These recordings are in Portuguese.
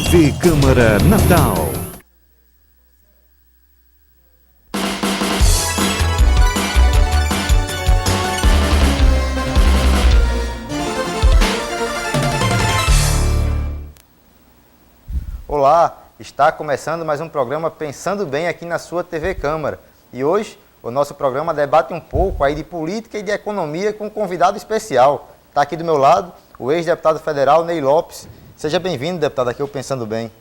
TV Câmara Natal. Olá, está começando mais um programa Pensando Bem aqui na sua TV Câmara. E hoje o nosso programa debate um pouco aí de política e de economia com um convidado especial. Está aqui do meu lado o ex-deputado federal Ney Lopes. Seja bem-vindo, deputado, aqui ao Pensando Bem.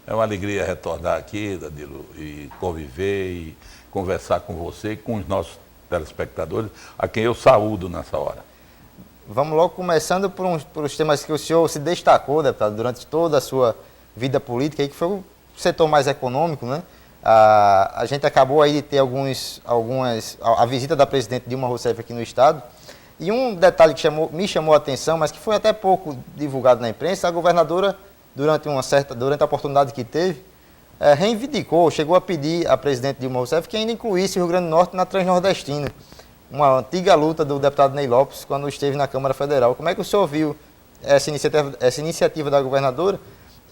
É uma alegria retornar aqui, Danilo, e conviver e conversar com você e com os nossos telespectadores, a quem eu saúdo nessa hora. Vamos logo começando por os temas que o senhor se destacou, deputado, durante toda a sua vida política, aí, que foi o setor mais econômico, né? A gente acabou aí de ter a visita da presidente Dilma Rousseff aqui no estado, e um detalhe que me chamou a atenção, mas que foi até pouco divulgado na imprensa, a governadora, durante a oportunidade que teve, reivindicou, chegou a pedir à presidente Dilma Rousseff que ainda incluísse o Rio Grande do Norte na Transnordestina, uma antiga luta do deputado Ney Lopes quando esteve na Câmara Federal. Como é que o senhor viu essa iniciativa da governadora?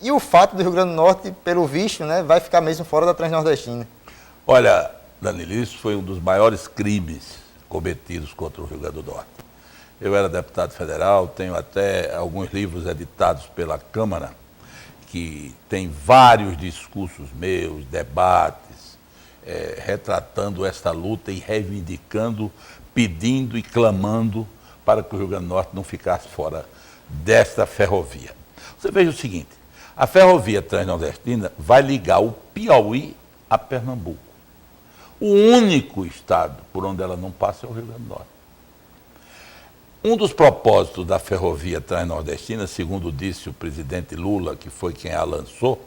E o fato do Rio Grande do Norte, pelo visto, né, vai ficar mesmo fora da Transnordestina? Olha, Danilo, isso foi um dos maiores crimes cometidos contra o Rio Grande do Norte. Eu era deputado federal, tenho até alguns livros editados pela Câmara, que tem vários discursos meus, debates, retratando esta luta e reivindicando, pedindo e clamando para que o Rio Grande do Norte não ficasse fora desta ferrovia. Você veja o seguinte, a ferrovia transnordestina vai ligar o Piauí a Pernambuco. O único estado por onde ela não passa é o Rio Grande do Norte. Um dos propósitos da ferrovia transnordestina, segundo disse o presidente Lula, que foi quem a lançou,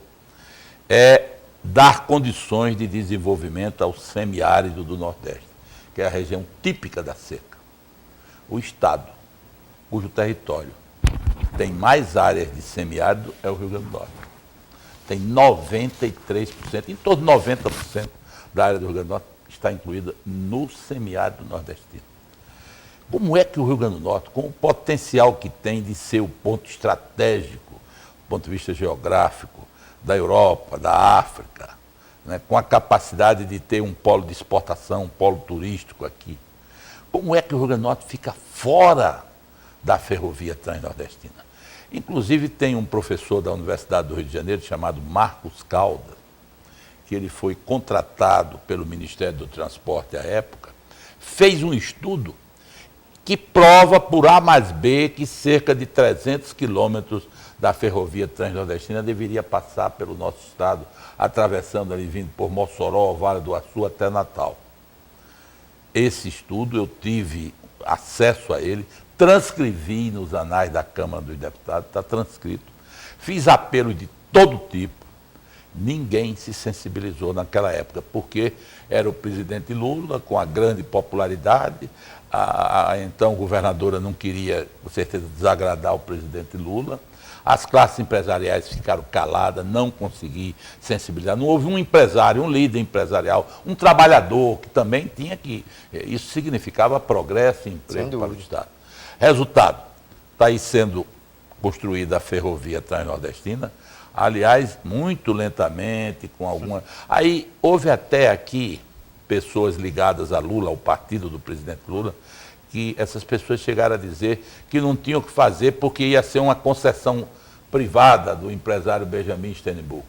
é dar condições de desenvolvimento ao semiárido do Nordeste, que é a região típica da seca. O estado cujo território tem mais áreas de semiárido é o Rio Grande do Norte. Tem 93%, em torno de 90% da área do Rio Grande do Norte está incluída no semiárido nordestino. Como é que o Rio Grande do Norte, com o potencial que tem de ser o ponto estratégico, do ponto de vista geográfico, da Europa, da África, né, com a capacidade de ter um polo de exportação, um polo turístico aqui, como é que o Rio Grande do Norte fica fora da ferrovia transnordestina? Inclusive tem um professor da Universidade do Rio de Janeiro chamado Marcos Caldas, que ele foi contratado pelo Ministério do Transporte à época, fez um estudo que prova por A mais B que cerca de 300 quilômetros da ferrovia transnordestina deveria passar pelo nosso estado, atravessando ali, vindo por Mossoró, Vale do Açu até Natal. Esse estudo eu tive acesso a ele, transcrevi nos anais da Câmara dos Deputados, está transcrito. Fiz apelo de todo tipo. Ninguém se sensibilizou naquela época, porque era o presidente Lula, com a grande popularidade, a então governadora não queria, com certeza, desagradar o presidente Lula. As classes empresariais ficaram caladas, não consegui sensibilizar. Não houve um empresário, um líder empresarial, um trabalhador que também tinha que... Isso significava progresso e emprego para o Estado. Resultado, está aí sendo construída a ferrovia transnordestina, aliás, muito lentamente, com alguma... Aí houve até aqui pessoas ligadas a Lula, ao partido do presidente Lula, que essas pessoas chegaram a dizer que não tinham o que fazer porque ia ser uma concessão privada do empresário Benjamin Steinbuch.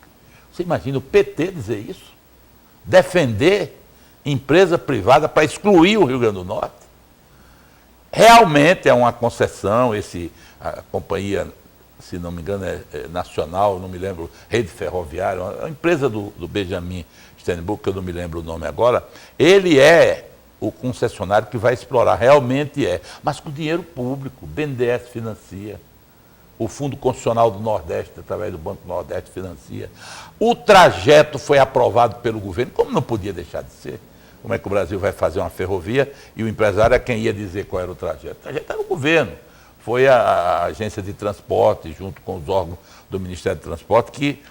Você imagina o PT dizer isso? Defender empresa privada para excluir o Rio Grande do Norte? Realmente é uma concessão, a companhia, se não me engano, é nacional, não me lembro, Rede Ferroviária, a empresa do Benjamin Steinbuch, que eu não me lembro o nome agora, ele é o concessionário que vai explorar, realmente é, mas com dinheiro público, o BNDES financia, o Fundo Constitucional do Nordeste, através do Banco Nordeste, financia. O trajeto foi aprovado pelo governo, como não podia deixar de ser. Como é que o Brasil vai fazer uma ferrovia e o empresário é quem ia dizer qual era o trajeto? O trajeto era o governo. Foi a agência de transporte, junto com os órgãos do Ministério do Transporte, que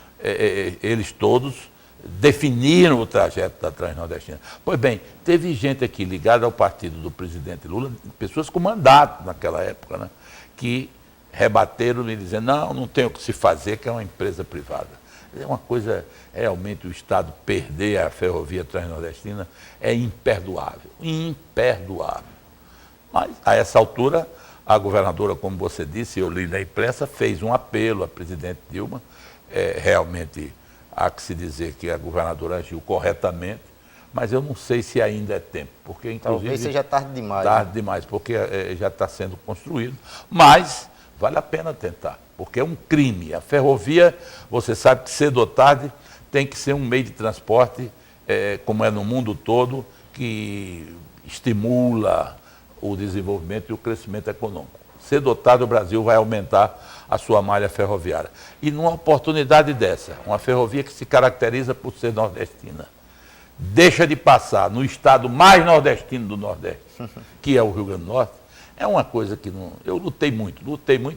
eles todos definiram o trajeto da Transnordestina. Pois bem, teve gente aqui ligada ao partido do presidente Lula, pessoas com mandato naquela época, né, que rebateram me dizendo, não tem o que se fazer, que é uma empresa privada. É uma coisa, realmente o Estado perder a ferrovia transnordestina é imperdoável, imperdoável. Mas, a essa altura, a governadora, como você disse, eu li na imprensa, fez um apelo à presidente Dilma. Realmente, há que se dizer que a governadora agiu corretamente, mas eu não sei se ainda é tempo, porque inclusive... Talvez seja tarde demais. Tarde demais, porque já está sendo construído, mas vale a pena tentar, porque é um crime. A ferrovia, você sabe que cedo ou tarde tem que ser um meio de transporte, como é no mundo todo, que estimula o desenvolvimento e o crescimento econômico. Cedo ou tarde o Brasil vai aumentar a sua malha ferroviária. E numa oportunidade dessa, uma ferrovia que se caracteriza por ser nordestina, deixa de passar no estado mais nordestino do Nordeste, que é o Rio Grande do Norte, é uma coisa que não... Eu lutei muito,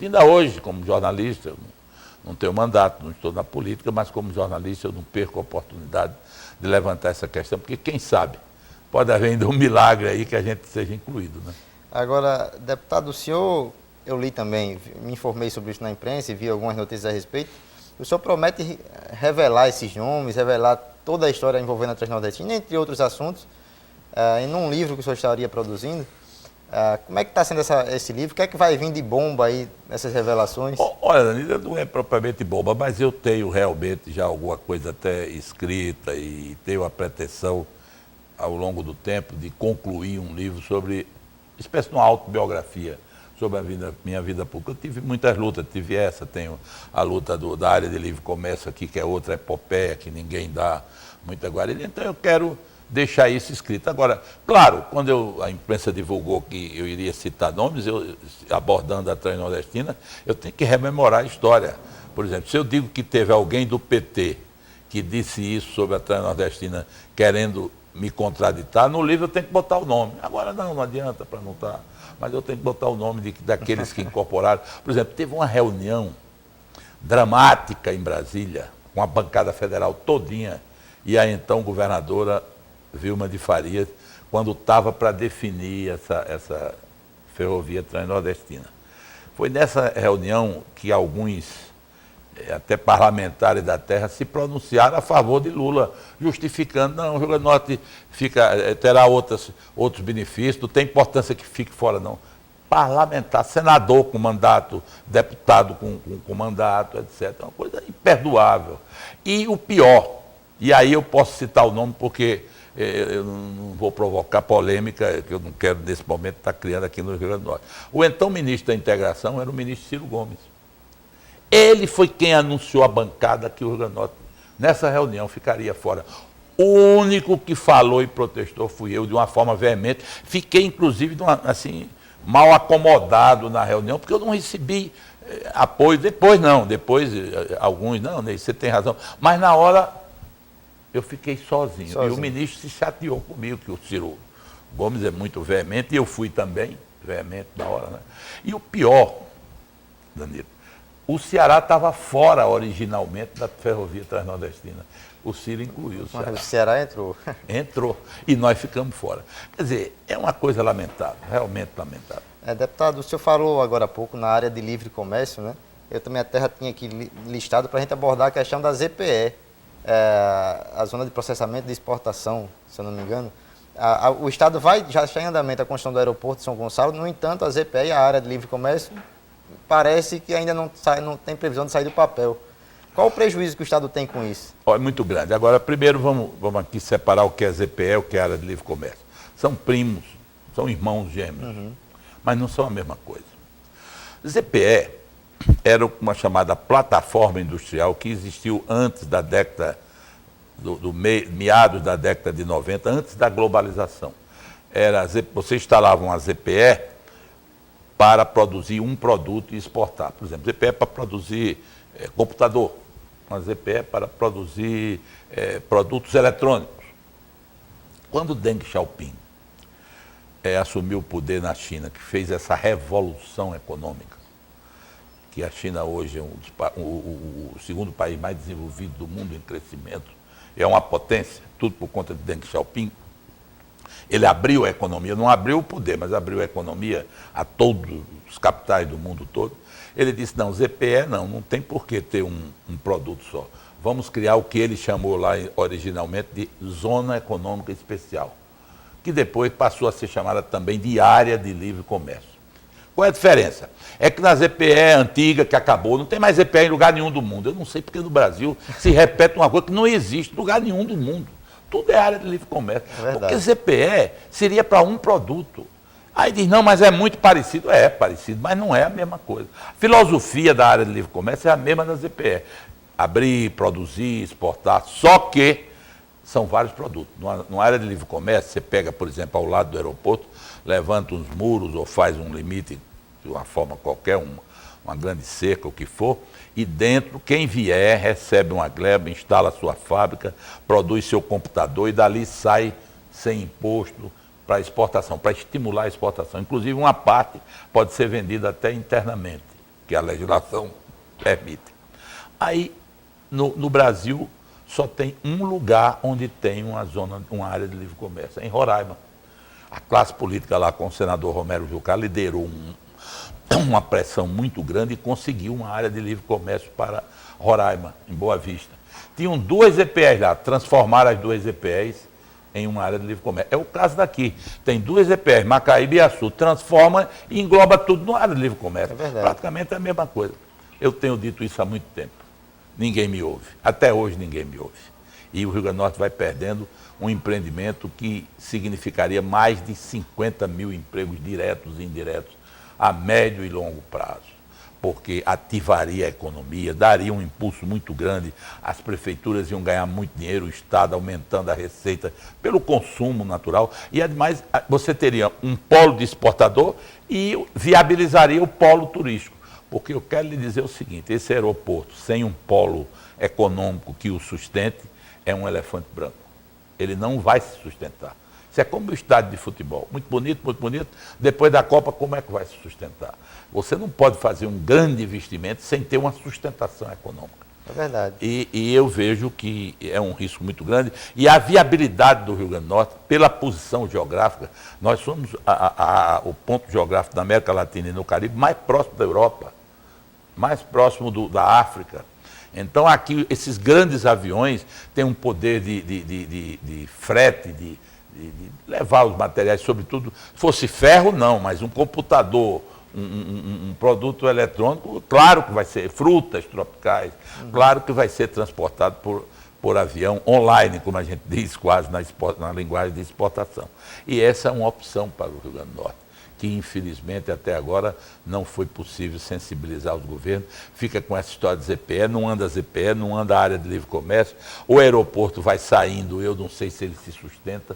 ainda hoje como jornalista, eu não tenho mandato, não estou na política, mas como jornalista eu não perco a oportunidade de levantar essa questão, porque quem sabe pode haver ainda um milagre aí que a gente seja incluído, né? Agora, deputado, o senhor, eu li também, me informei sobre isso na imprensa e vi algumas notícias a respeito. O senhor promete revelar esses nomes, revelar toda a história envolvendo a Transnordestina, entre outros assuntos, em um livro que o senhor estaria produzindo. Como é que está sendo esse livro? O que é que vai vir de bomba aí nessas revelações? Olha, Danilo, não é propriamente bomba, mas eu tenho realmente já alguma coisa até escrita e tenho a pretensão, ao longo do tempo, de concluir um livro sobre, espécie de uma autobiografia, sobre a minha vida pública. Eu tive muitas lutas, tive essa, tenho a luta da área de livre comércio aqui, que é outra epopeia, que ninguém dá muita guarida. Então eu quero deixar isso escrito. Agora, claro, quando a imprensa divulgou que eu iria citar nomes, abordando a Transnordestina, eu tenho que rememorar a história. Por exemplo, se eu digo que teve alguém do PT que disse isso sobre a Transnordestina querendo me contraditar, no livro eu tenho que botar o nome. Agora não adianta para não estar... Mas eu tenho que botar o nome daqueles que incorporaram. Por exemplo, teve uma reunião dramática em Brasília, com a bancada federal todinha, e a então governadora Vilma de Farias, quando estava para definir essa ferrovia transnordestina. Foi nessa reunião que alguns, até parlamentares da terra, se pronunciaram a favor de Lula, justificando, não, o Rio Grande do Norte terá outros benefícios, não tem importância que fique fora, não. Parlamentar, senador com mandato, deputado com mandato, etc. É uma coisa imperdoável. E o pior, e aí eu posso citar o nome porque eu não vou provocar polêmica, que eu não quero nesse momento estar criando aqui no Rio Grande do Norte. O então ministro da Integração era o ministro Ciro Gomes. Ele foi quem anunciou a bancada que o Rio Grande do Norte, nessa reunião, ficaria fora. O único que falou e protestou fui eu, de uma forma veemente. Fiquei, inclusive, assim, mal acomodado na reunião, porque eu não recebi apoio. Depois, alguns, não, Ney, você tem razão. Mas, na hora, eu fiquei sozinho. E o ministro se chateou comigo, que o Ciro Gomes é muito veemente, e eu fui também veemente na hora, né? E o pior, Danilo, o Ceará estava fora originalmente da ferrovia transnordestina. O Ciro incluiu o Ceará. Mas o Ceará entrou. Entrou. E nós ficamos fora. Quer dizer, é uma coisa lamentável, realmente lamentável. Deputado, o senhor falou agora há pouco na área de livre comércio, né? Eu também a terra tinha aqui listado para a gente abordar a questão da ZPE, a Zona de Processamento de Exportação, se eu não me engano. O Estado já está em andamento a construção do aeroporto de São Gonçalo, no entanto, a ZPE e a área de livre comércio parece que ainda não tem previsão de sair do papel. Qual o prejuízo que o Estado tem com isso? É muito grande. Agora, primeiro, vamos aqui separar o que é ZPE, o que é área de livre comércio. São primos, são irmãos gêmeos, mas não são a mesma coisa. ZPE era uma chamada plataforma industrial que existiu antes da década, meados da década de 90, antes da globalização. Você instalava uma ZPE para produzir um produto e exportar. Por exemplo, ZPE para produzir computador, uma ZPE para produzir produtos eletrônicos. Quando Deng Xiaoping assumiu o poder na China, que fez essa revolução econômica, que a China hoje é o segundo país mais desenvolvido do mundo em crescimento, é uma potência, tudo por conta de Deng Xiaoping, Ele abriu a economia, não abriu o poder, mas abriu a economia a todos os capitais do mundo todo. Ele disse, não, ZPE não tem por que ter um produto só. Vamos criar o que ele chamou lá originalmente de Zona Econômica Especial, que depois passou a ser chamada também de Área de Livre Comércio. Qual é a diferença? É que na ZPE antiga, que acabou, não tem mais ZPE em lugar nenhum do mundo. Eu não sei porque no Brasil se repete uma coisa que não existe em lugar nenhum do mundo. Tudo é área de livre comércio. Porque ZPE seria para um produto. Aí diz, não, mas é muito parecido. É parecido, mas não é a mesma coisa. A filosofia da área de livre comércio é a mesma da ZPE. Abrir, produzir, exportar, só que são vários produtos. Numa área de livre comércio, você pega, por exemplo, ao lado do aeroporto, levanta uns muros ou faz um limite de uma forma qualquer, uma grande cerca, o que for, e dentro, quem vier, recebe uma gleba, instala a sua fábrica, produz seu computador e dali sai sem imposto para exportação, para estimular a exportação. Inclusive, uma parte pode ser vendida até internamente, que a legislação permite. Aí, no Brasil, só tem um lugar onde tem uma área de livre comércio, é em Roraima. A classe política lá com o senador Romero Jucá liderou uma pressão muito grande e conseguiu uma área de livre comércio para Roraima, em Boa Vista. Tinham 2 EPEs lá, transformaram as 2 EPEs em uma área de livre comércio. É o caso daqui. Tem 2 EPEs, Macaíba e Açu, transforma e engloba tudo numa área de livre comércio. É verdade. Praticamente é a mesma coisa. Eu tenho dito isso há muito tempo. Ninguém me ouve. Até hoje ninguém me ouve. E o Rio Grande do Norte vai perdendo um empreendimento que significaria mais de 50 mil empregos diretos e indiretos a médio e longo prazo, porque ativaria a economia, daria um impulso muito grande, as prefeituras iam ganhar muito dinheiro, o Estado aumentando a receita pelo consumo natural, e ademais você teria um polo de exportador e viabilizaria o polo turístico. Porque eu quero lhe dizer o seguinte, esse aeroporto sem um polo econômico que o sustente é um elefante branco. Ele não vai se sustentar. Isso é como o estádio de futebol. Muito bonito. Depois da Copa, como é que vai se sustentar? Você não pode fazer um grande investimento sem ter uma sustentação econômica. É verdade. E eu vejo que é um risco muito grande. E a viabilidade do Rio Grande do Norte, pela posição geográfica, nós somos o ponto geográfico da América Latina e no Caribe mais próximo da Europa, mais próximo da África. Então, aqui, esses grandes aviões têm um poder de frete, de levar os materiais, sobretudo, se fosse ferro, não, mas um computador, um produto eletrônico, claro que vai ser, frutas tropicais, claro que vai ser transportado por avião online, como a gente diz quase na linguagem de exportação. E essa é uma opção para o Rio Grande do Norte, que infelizmente até agora não foi possível sensibilizar os governos. Fica com essa história de ZPE, não anda a área de livre comércio, o aeroporto vai saindo, eu não sei se ele se sustenta,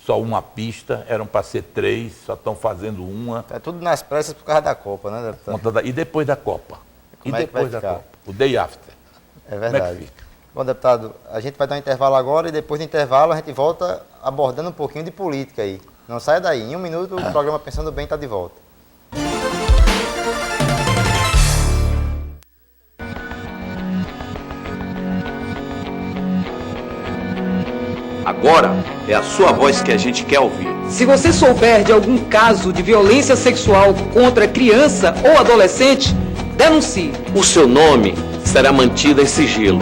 só uma pista, eram para ser 3, só estão fazendo uma. É tudo nas pressas por causa da Copa, né, deputado? E depois da Copa? Como é que vai ficar? O day after. É verdade. Como é que fica? Bom, deputado, a gente vai dar um intervalo agora e depois do intervalo a gente volta abordando um pouquinho de política aí. Não saia daí. Em 1 minuto o programa Pensando Bem está de volta. Agora é a sua voz que a gente quer ouvir. Se você souber de algum caso de violência sexual contra criança ou adolescente, denuncie. O seu nome será mantido em sigilo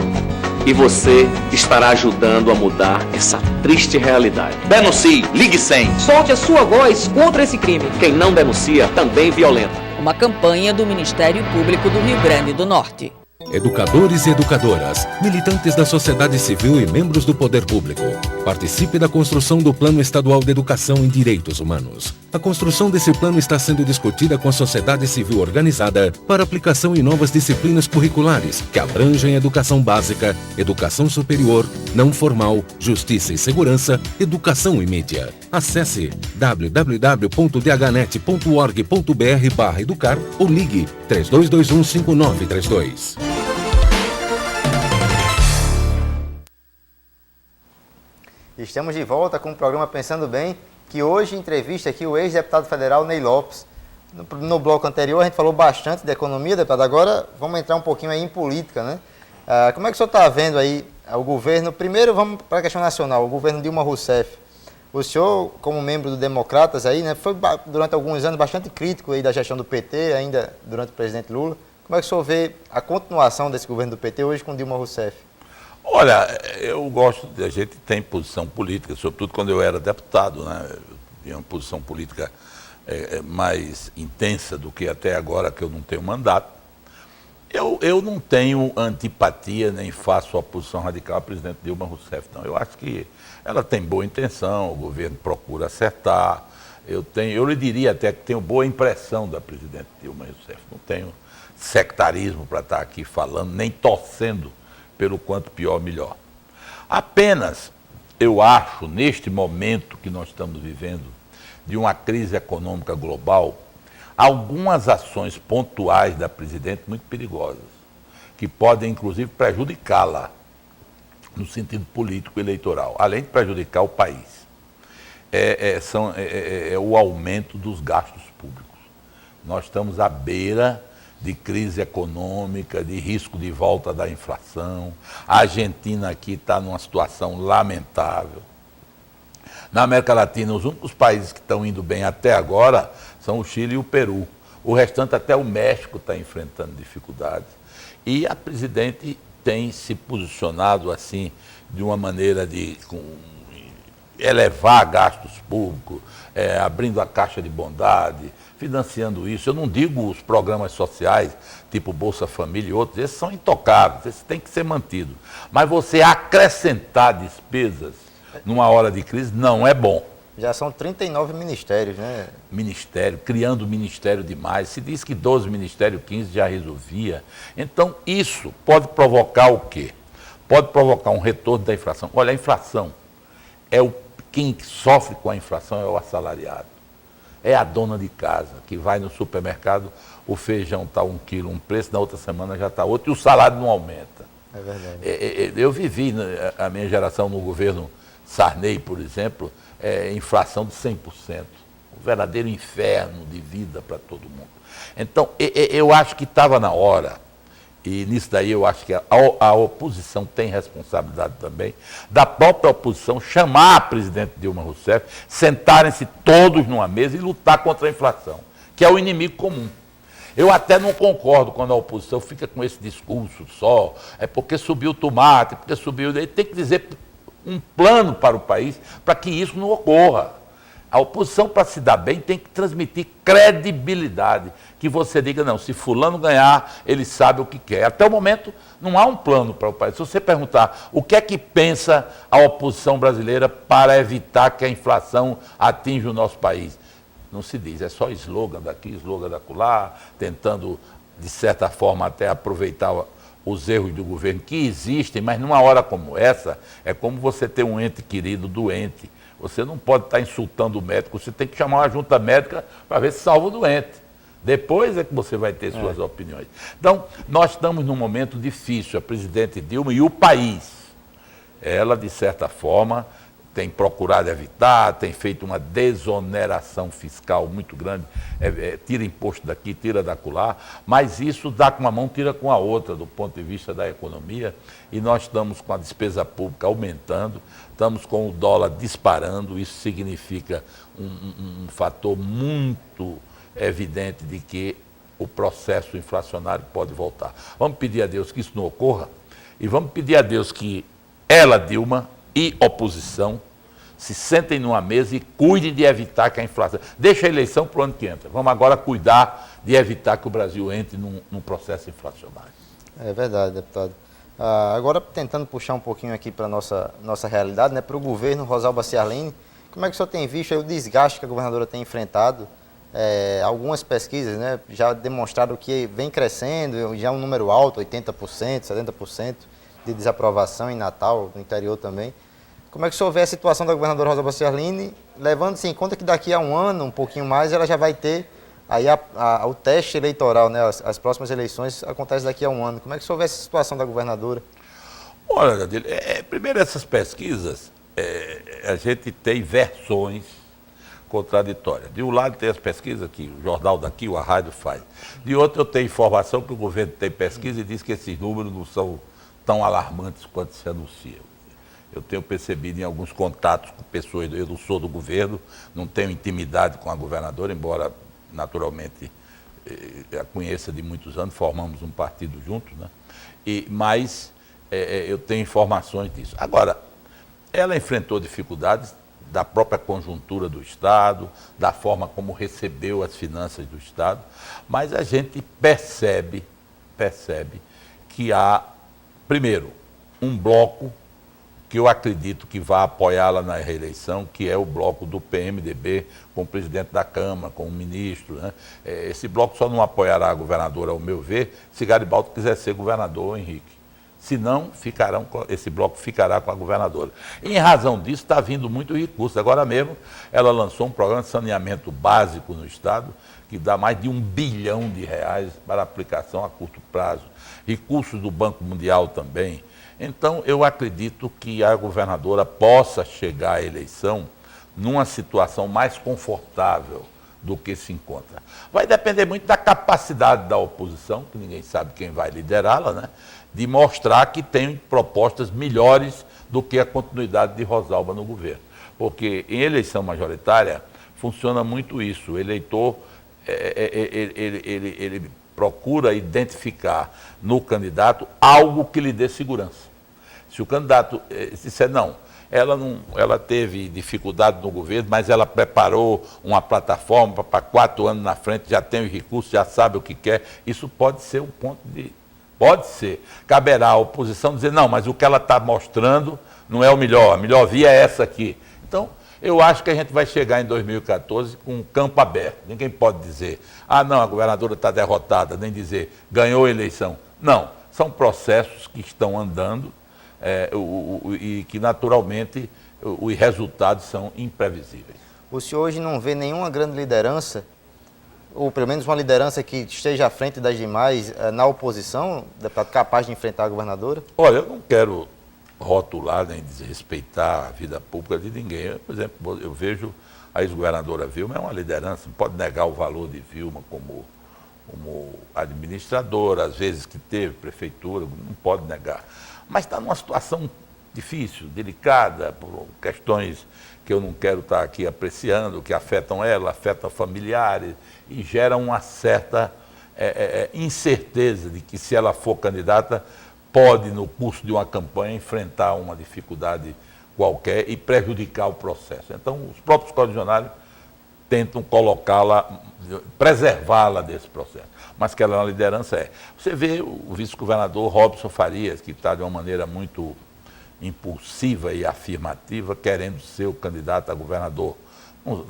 e você estará ajudando a mudar essa triste realidade. Denuncie, ligue 100. Solte a sua voz contra esse crime. Quem não denuncia também violenta. Uma campanha do Ministério Público do Rio Grande do Norte. Educadores e educadoras, militantes da sociedade civil e membros do poder público. Participe da construção do Plano Estadual de Educação em Direitos Humanos. A construção desse plano está sendo discutida com a sociedade civil organizada para aplicação em novas disciplinas curriculares que abrangem educação básica, educação superior, não formal, justiça e segurança, educação e mídia. Acesse www.dhnet.org.br/educar ou ligue 32215932. Estamos de volta com o programa Pensando Bem, que hoje entrevista aqui o ex-deputado federal Ney Lopes. No bloco anterior a gente falou bastante de economia, deputado, agora vamos entrar um pouquinho aí em política, né? Como é que o senhor está vendo aí o governo, primeiro vamos para a questão nacional, o governo Dilma Rousseff O senhor, como membro do Democratas aí, né, foi durante alguns anos bastante crítico aí da gestão do PT, ainda durante o presidente Lula. Como é que o senhor vê a continuação desse governo do PT hoje com Dilma Rousseff? Olha, eu gosto, a gente tem posição política, sobretudo quando eu era deputado, né? Eu tinha uma posição política mais intensa do que até agora, que eu não tenho mandato. Eu não tenho antipatia nem faço oposição radical à presidente Dilma Rousseff, não. Eu acho que ela tem boa intenção, o governo procura acertar. Eu lhe diria até que tenho boa impressão da presidente Dilma Rousseff. Não tenho sectarismo para estar aqui falando, nem torcendo pelo quanto pior, melhor. Apenas eu acho, neste momento que nós estamos vivendo, de uma crise econômica global, algumas ações pontuais da presidente muito perigosas, que podem, inclusive, prejudicá-la no sentido político e eleitoral, além de prejudicar o país. É o aumento dos gastos públicos. Nós estamos à beira de crise econômica, de risco de volta da inflação. A Argentina aqui está numa situação lamentável. Na América Latina, os únicos países que estão indo bem até agora são o Chile e o Peru. O restante, até o México, está enfrentando dificuldades. E a presidente tem se posicionado assim, de uma maneira de elevar gastos públicos, abrindo a caixa de bondade, financiando isso. Eu não digo os programas sociais, tipo Bolsa Família e outros, esses são intocáveis, esses têm que ser mantidos. Mas você acrescentar despesas numa hora de crise não é bom. Já são 39 ministérios, né? Ministério, criando ministério demais. Se diz que 12 ministérios, 15 já resolvia. Então, isso pode provocar o quê? Pode provocar um retorno da inflação. Olha, a inflação, quem sofre com a inflação é o assalariado. É a dona de casa, que vai no supermercado, o feijão está 1 quilo, um preço, na outra semana já está outro, e o salário não aumenta. É verdade. Eu vivi, a minha geração no governo Sarney, por exemplo, inflação de 100%. Um verdadeiro inferno de vida para todo mundo. Então, eu acho que estava na hora, e nisso daí eu acho que a oposição tem responsabilidade também, da própria oposição chamar a presidente Dilma Rousseff, sentarem-se todos numa mesa e lutar contra a inflação, que é o inimigo comum. Eu até não concordo quando a oposição fica com esse discurso só, é porque subiu o tomate, porque subiu... Ele tem que dizer um plano para o país para que isso não ocorra. A oposição, para se dar bem, tem que transmitir credibilidade. Que você diga, não, se fulano ganhar, ele sabe o que quer. Até o momento, não há um plano para o país. Se você perguntar o que é que pensa a oposição brasileira para evitar que a inflação atinja o nosso país, não se diz. É só slogan daqui, slogan dacolá, tentando, de certa forma, até aproveitar os erros do governo que existem, mas numa hora como essa, é como você ter um ente querido doente. Você não pode estar insultando o médico, você tem que chamar uma junta médica para ver se salva o doente. Depois é que você vai ter suas opiniões. Então, nós estamos num momento difícil, a presidente Dilma e o país. Ela, de certa forma, tem procurado evitar, tem feito uma desoneração fiscal muito grande, tira imposto daqui, tira da acolá, mas isso dá com uma mão, tira com a outra, do ponto de vista da economia, e nós estamos com a despesa pública aumentando, estamos com o dólar disparando, isso significa um fator muito evidente de que o processo inflacionário pode voltar. Vamos pedir a Deus que isso não ocorra, e vamos pedir a Deus que ela, Dilma, e oposição, se sentem numa mesa e cuidem de evitar que a inflação... Deixa a eleição para o ano que entra. Vamos agora cuidar de evitar que o Brasil entre num processo inflacionário. É verdade, deputado. Agora, tentando puxar um pouquinho aqui para a nossa realidade, né, para o governo Rosalba Ciarline, como é que o senhor tem visto aí o desgaste que a governadora tem enfrentado? Algumas pesquisas, né, já demonstraram que vem crescendo, já é um número alto, 80%, 70% de desaprovação em Natal, no interior também. Como é que o senhor vê a situação da governadora Rosalba Ciarline, levando-se em conta que daqui a um ano, um pouquinho mais, ela já vai ter aí o teste eleitoral, né? As próximas eleições acontecem daqui a um ano. Como é que o senhor vê essa situação da governadora? Olha, Gadilho, primeiro essas pesquisas, a gente tem versões contraditórias. De um lado tem as pesquisas que o jornal daqui, a rádio faz. De outro eu tenho informação que o governo tem pesquisa e diz que esses números não são tão alarmantes quanto se anunciam. Eu tenho percebido em alguns contatos com pessoas, eu não sou do governo, não tenho intimidade com a governadora, embora naturalmente a conheça de muitos anos, formamos um partido juntos, né? Mas eu tenho informações disso. Agora, ela enfrentou dificuldades da própria conjuntura do Estado, da forma como recebeu as finanças do Estado, mas a gente percebe que há, primeiro, um bloco que eu acredito que vai apoiá-la na reeleição, que é o bloco do PMDB, com o presidente da Câmara, com o ministro, né? Esse bloco só não apoiará a governadora, ao meu ver, se Garibaldi quiser ser governador, Henrique. Senão, esse bloco ficará com a governadora. Em razão disso, está vindo muito recurso. Agora mesmo, ela lançou um programa de saneamento básico no Estado, que dá mais de R$1 bilhão para aplicação a curto prazo. Recursos do Banco Mundial também. Então, eu acredito que a governadora possa chegar à eleição numa situação mais confortável do que se encontra. Vai depender muito da capacidade da oposição, que ninguém sabe quem vai liderá-la, né? De mostrar que tem propostas melhores do que a continuidade de Rosalba no governo. Porque em eleição majoritária funciona muito isso. O eleitor ele procura identificar no candidato algo que lhe dê segurança. Se o candidato disser não, ela teve dificuldade no governo, mas ela preparou uma plataforma para 4 anos na frente, já tem os recursos, já sabe o que quer, isso pode ser um ponto de... Pode ser. Caberá à oposição dizer, não, mas o que ela está mostrando não é o melhor, a melhor via é essa aqui. Então, eu acho que a gente vai chegar em 2014 com um campo aberto. Ninguém pode dizer, não, a governadora está derrotada, nem dizer, ganhou a eleição. Não, são processos que estão andando e que, naturalmente, os resultados são imprevisíveis. O senhor hoje não vê nenhuma grande liderança, ou pelo menos uma liderança que esteja à frente das demais na oposição, deputado, capaz de enfrentar a governadora? Olha, eu não quero rotular nem desrespeitar a vida pública de ninguém. Por exemplo, eu vejo a ex-governadora Vilma, é uma liderança, não pode negar o valor de Vilma como administradora, às vezes que teve prefeitura, não pode negar. Mas está numa situação difícil, delicada, por questões que eu não quero estar aqui apreciando, que afetam ela, afetam familiares, e geram uma certa incerteza de que, se ela for candidata, pode, no curso de uma campanha, enfrentar uma dificuldade qualquer e prejudicar o processo. Então, os próprios correligionários tentam colocá-la, preservá-la desse processo. Mas que ela é uma liderança, Você vê o vice-governador Robson Farias, que está de uma maneira muito impulsiva e afirmativa, querendo ser o candidato a governador.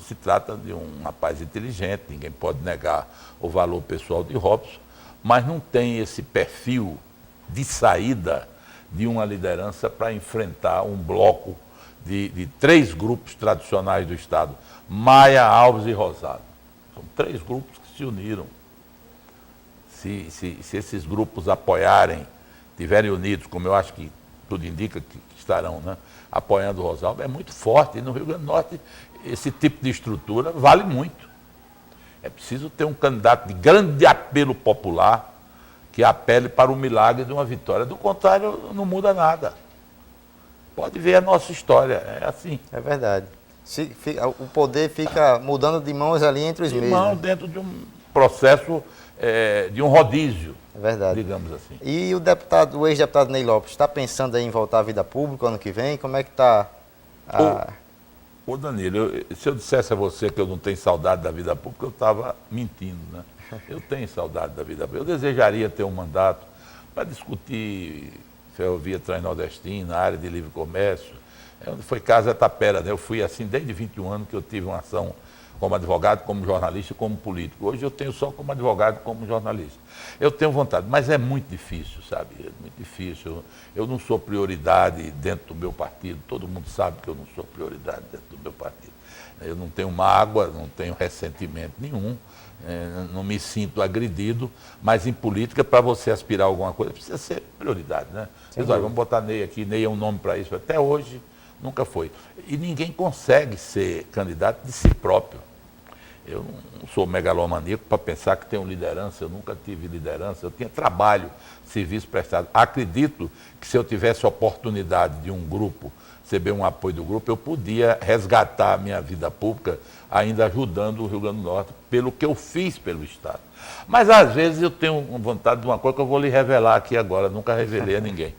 Se trata de um rapaz inteligente, ninguém pode negar o valor pessoal de Robson, mas não tem esse perfil de saída de uma liderança para enfrentar um bloco de 3 grupos tradicionais do Estado, Maia, Alves e Rosado. São 3 grupos que se uniram. Se esses grupos apoiarem, estiverem unidos, como eu acho que tudo indica que estarão, né, apoiando o Rosalba, é muito forte. E no Rio Grande do Norte, esse tipo de estrutura vale muito. É preciso ter um candidato de grande apelo popular que apele para o milagre de uma vitória. Do contrário, não muda nada. Pode ver a nossa história, é assim. É verdade. O poder fica mudando de mãos ali entre os meios. Dentro de um processo, de um rodízio. É verdade. Digamos assim. E o ex-deputado Ney Lopes, está pensando em voltar à vida pública ano que vem? Como é que está? Ô Danilo, se eu dissesse a você que eu não tenho saudade da vida pública, eu estava mentindo, né? Eu tenho saudade da vida pública. Eu desejaria ter um mandato para discutir ferrovia transnordestina, área de livre comércio. Foi Casa Tapera, né? Eu fui assim desde 21 anos que eu tive uma ação como advogado, como jornalista e como político. Hoje eu tenho só como advogado e como jornalista. Eu tenho vontade, mas é muito difícil, sabe? É muito difícil. Eu não sou prioridade dentro do meu partido. Todo mundo sabe que eu não sou prioridade dentro do meu partido. Eu não tenho mágoa, não tenho ressentimento nenhum, não me sinto agredido, mas em política, para você aspirar a alguma coisa, precisa ser prioridade, né? Vamos botar Ney aqui, Ney é um nome para isso. Até hoje nunca foi. E ninguém consegue ser candidato de si próprio. Eu não sou megalomaníaco para pensar que tenho liderança, eu nunca tive liderança, eu tinha trabalho, serviço prestado. Acredito que se eu tivesse oportunidade de um grupo, receber um apoio do grupo, eu podia resgatar a minha vida pública, ainda ajudando o Rio Grande do Norte, pelo que eu fiz pelo Estado. Mas às vezes eu tenho vontade de uma coisa que eu vou lhe revelar aqui agora, nunca revelei a ninguém.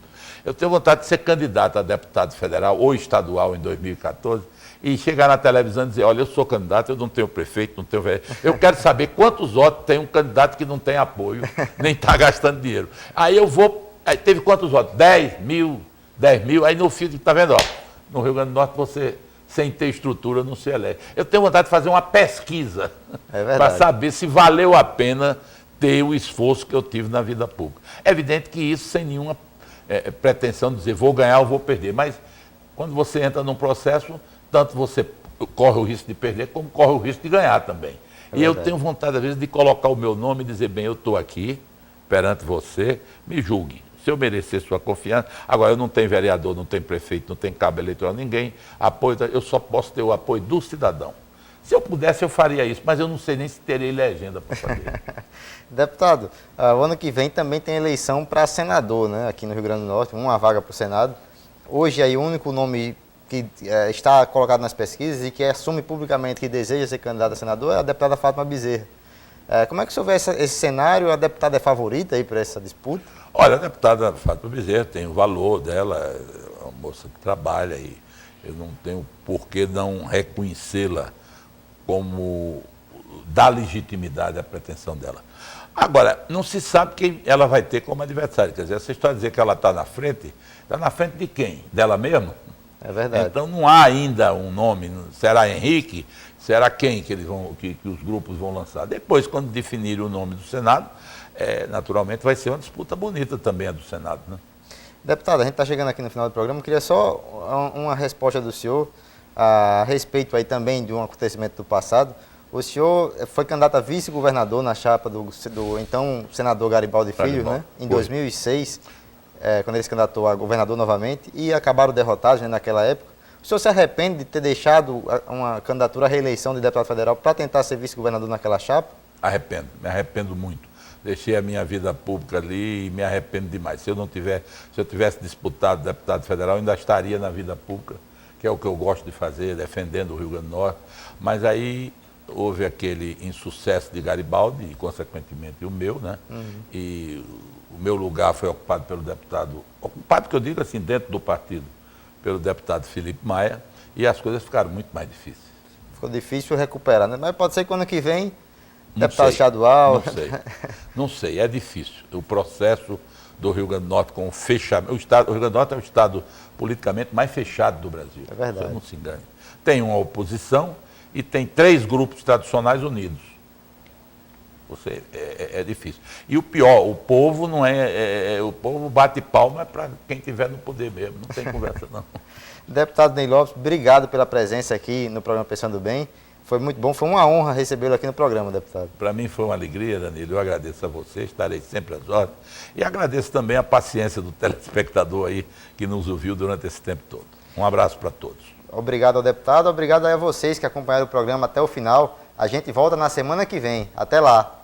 Eu tenho vontade de ser candidato a deputado federal ou estadual em 2014 e chegar na televisão e dizer, olha, eu sou candidato, eu não tenho prefeito, não tenho vereador. Eu quero saber quantos votos tem um candidato que não tem apoio, nem está gastando dinheiro. Aí eu vou, aí teve quantos votos? 10 mil, aí no fim, está vendo, ó, no Rio Grande do Norte você, sem ter estrutura, não se elege. Eu tenho vontade de fazer uma pesquisa para saber se valeu a pena ter o esforço que eu tive na vida pública. É evidente que isso sem nenhuma pretensão de dizer vou ganhar ou vou perder, mas quando você entra num processo, tanto você corre o risco de perder, como corre o risco de ganhar também. E eu tenho vontade, às vezes, de colocar o meu nome e dizer, bem, eu estou aqui, perante você, me julgue. Se eu merecer sua confiança, agora eu não tenho vereador, não tenho prefeito, não tenho cabo eleitoral, ninguém apoio, eu só posso ter o apoio do cidadão. Se eu pudesse, eu faria isso, mas eu não sei nem se terei legenda para fazer. Deputado, o ano que vem também tem eleição para senador, né, aqui no Rio Grande do Norte, uma vaga para o Senado. Hoje aí o único nome que está colocado nas pesquisas e que assume publicamente que deseja ser candidato a senador é a deputada Fátima Bezerra. Como é que o senhor vê esse cenário? A deputada é favorita aí para essa disputa? Olha, a deputada Fátima Bezerra tem o valor dela, é uma moça que trabalha e eu não tenho por que não reconhecê-la como dar legitimidade à pretensão dela. Agora, não se sabe quem ela vai ter como adversário. Quer dizer, essa história de dizer que ela está na frente de quem? Dela mesma? É verdade. Então não há ainda um nome, será Henrique, será quem que, que os grupos vão lançar. Depois, quando definirem o nome do Senado, naturalmente vai ser uma disputa bonita também a do Senado, né? Deputado, a gente está chegando aqui no final do programa, eu queria só uma resposta do senhor a respeito aí também de um acontecimento do passado. O senhor foi candidato a vice-governador na chapa do então senador Garibaldi Filho, né, em 2006, quando ele se candidatou a governador novamente, e acabaram derrotados, né, naquela época. O senhor se arrepende de ter deixado uma candidatura à reeleição de deputado federal para tentar ser vice-governador naquela chapa? Me arrependo muito. Deixei a minha vida pública ali e me arrependo demais. Se eu tivesse disputado deputado federal, ainda estaria na vida pública, que é o que eu gosto de fazer, defendendo o Rio Grande do Norte. Mas aí houve aquele insucesso de Garibaldi e, consequentemente, o meu, né? E o meu lugar foi ocupado pelo deputado, ocupado que eu digo assim, dentro do partido, pelo deputado Felipe Maia, e as coisas ficaram muito mais difíceis. Ficou difícil recuperar, né? Mas pode ser que ano que vem, deputado estadual... Não sei, é difícil. O processo do Rio Grande do Norte com o fechamento... O Rio Grande do Norte é o estado politicamente mais fechado do Brasil. É verdade. Você não se engane. Tem uma oposição e tem 3 grupos tradicionais unidos. É difícil. E o pior, o povo não o povo bate palma para quem estiver no poder mesmo, não tem conversa não. Deputado Ney Lopes, obrigado pela presença aqui no programa Pensando Bem. Foi muito bom, foi uma honra recebê-lo aqui no programa, deputado. Para mim foi uma alegria, Danilo, eu agradeço a você, estarei sempre às ordens. E agradeço também a paciência do telespectador aí que nos ouviu durante esse tempo todo. Um abraço para todos. Obrigado ao deputado, obrigado a vocês que acompanharam o programa até o final. A gente volta na semana que vem. Até lá.